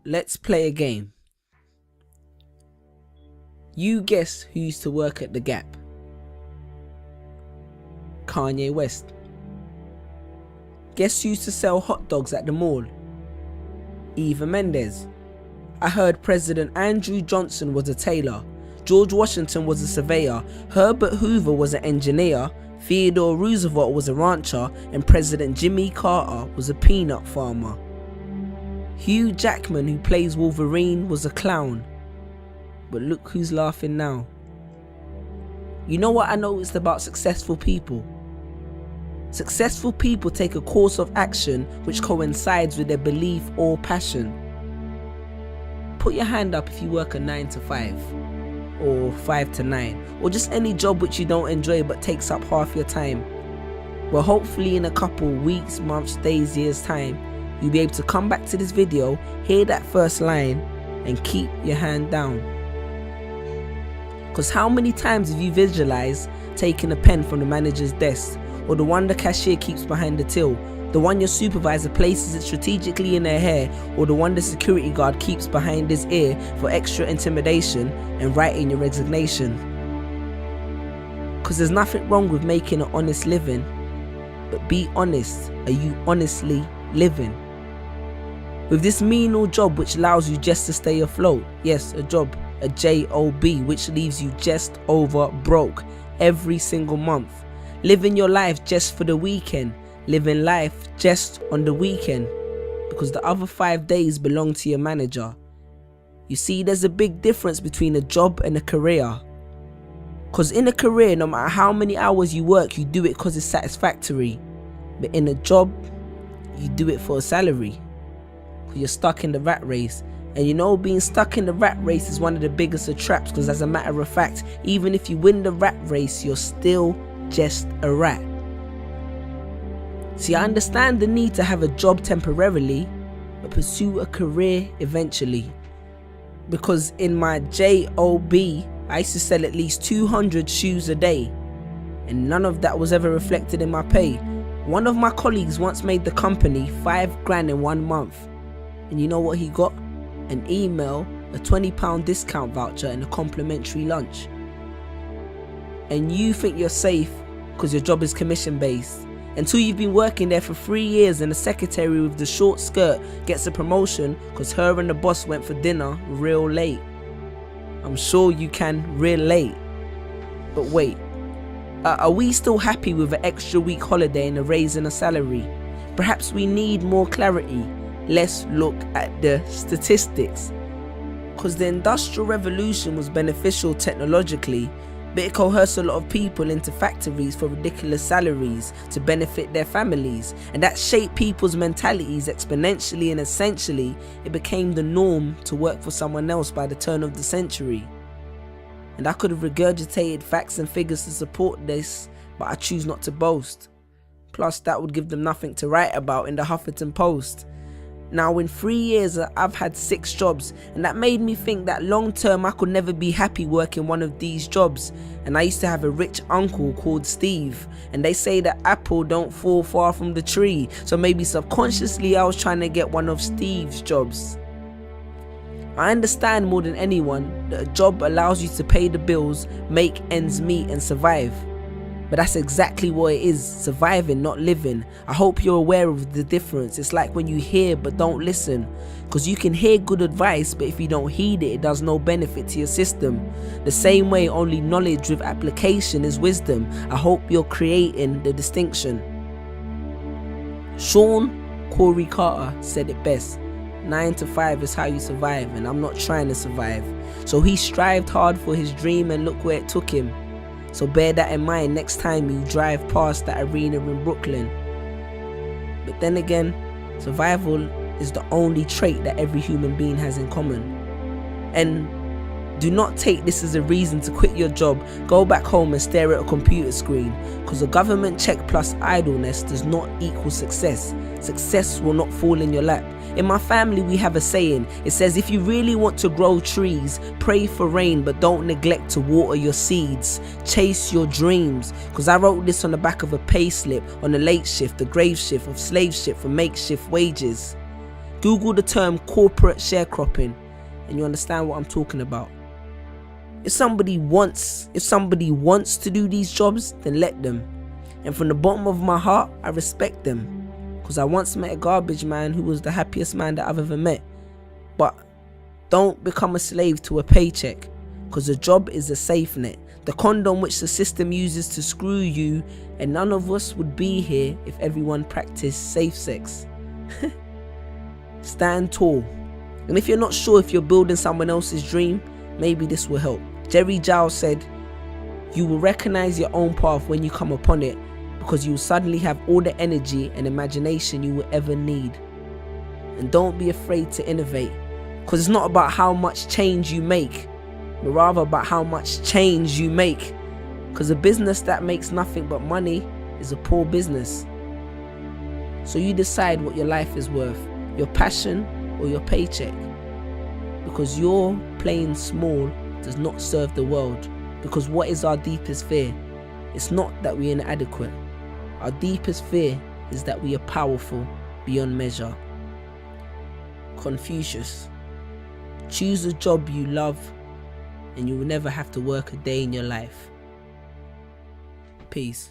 Let's play a game. You guess who used to work at the Gap? Kanye West. Guess who used to sell hot dogs at the mall? Eva Mendes. I heard President Andrew Johnson was a tailor, George Washington was a surveyor, Herbert Hoover was an engineer, Theodore Roosevelt was a rancher, and President Jimmy Carter was a peanut farmer. Hugh Jackman, who plays Wolverine, was a clown. But look who's laughing now. You know what I noticed about successful people? Successful people take a course of action which coincides with their belief or passion. Put your hand up if you work a 9 to 5 or 5 to 9 or just any job which you don't enjoy but takes up half your time. Well, hopefully in a couple weeks, months, days, years time, you'll be able to come back to this video, hear that first line and keep your hand down. Because how many times have you visualized taking a pen from the manager's desk, or the one the cashier keeps behind the till, the one your supervisor places it strategically in their hair, or the one the security guard keeps behind his ear for extra intimidation, and writing your resignation? Because there's nothing wrong with making an honest living, but be honest, are you honestly living? With this menial job which allows you just to stay afloat, yes, a job, a job, which leaves you just over broke every single month. Living your life just for the weekend, living life just on the weekend, because the other 5 days belong to your manager. You see, there's a big difference between a job and a career. Because in a career, no matter how many hours you work, you do it because it's satisfactory. But in a job, you do it for a salary. Because you're stuck in the rat race. And you know, being stuck in the rat race is one of the biggest of traps, because as a matter of fact, even if you win the rat race, you're still just a rat. See, I understand the need to have a job temporarily, but pursue a career eventually. Because in my job, I used to sell at least 200 shoes a day, and none of that was ever reflected in my pay. One of my colleagues once made the company $5,000 in 1 month, and you know what he got? An email, a £20 discount voucher and a complimentary lunch. And you think you're safe because your job is commission based, until you've been working there for 3 years and the secretary with the short skirt gets a promotion because her and the boss went for dinner real late. I'm sure you can relate. But wait, are we still happy with an extra week holiday and a raise in a salary? Perhaps we need more clarity. Let's look at the statistics. Because the Industrial Revolution was beneficial technologically, but it coerced a lot of people into factories for ridiculous salaries to benefit their families, and that shaped people's mentalities exponentially, and essentially it became the norm to work for someone else by the turn of the century. And I could have regurgitated facts and figures to support this, but I choose not to boast. Plus that would give them nothing to write about in the Huffington Post. Now in 3 years I've had 6 jobs, and that made me think that long term I could never be happy working one of these jobs. And I used to have a rich uncle called Steve, and they say that apple don't fall far from the tree, so maybe subconsciously I was trying to get one of Steve's jobs. I understand more than anyone that a job allows you to pay the bills, make ends meet and survive. But that's exactly what it is, surviving, not living. I hope you're aware of the difference. It's like when you hear but don't listen. Because you can hear good advice, but if you don't heed it, it does no benefit to your system. The same way only knowledge with application is wisdom. I hope you're creating the distinction. Sean Corey Carter said it best. 9 to 5 is how you survive, and I'm not trying to survive. So he strived hard for his dream, and look where it took him. So bear that in mind next time you drive past that arena in Brooklyn. But then again, survival is the only trait that every human being has in common. And do not take this as a reason to quit your job, go back home and stare at a computer screen, because a government check plus idleness does not equal success. Success will not fall in your lap. In my family we have a saying. It says, if you really want to grow trees, pray for rain but don't neglect to water your seeds. Chase your dreams. Because I wrote this on the back of a pay slip on the late shift, the grave shift of slave ship for makeshift wages. Google the term corporate sharecropping and you understand what I'm talking about. If somebody wants to do these jobs, then let them. And from the bottom of my heart, I respect them. Because I once met a garbage man who was the happiest man that I've ever met. But don't become a slave to a paycheck, because a job is a safe net, the condom which the system uses to screw you, and none of us would be here if everyone practiced safe sex. Stand tall. And if you're not sure if you're building someone else's dream, maybe this will help. Jerry Giles said, "You will recognize your own path when you come upon it, because you will suddenly have all the energy and imagination you will ever need." And don't be afraid to innovate, because it's not about how much change you make, but rather about how much change you make. Because a business that makes nothing but money is a poor business. So you decide what your life is worth, your passion or your paycheck. Because your playing small does not serve the world. Because what is our deepest fear? It's not that we're inadequate. Our deepest fear is that we are powerful beyond measure. Confucius. Choose a job you love and you will never have to work a day in your life. Peace.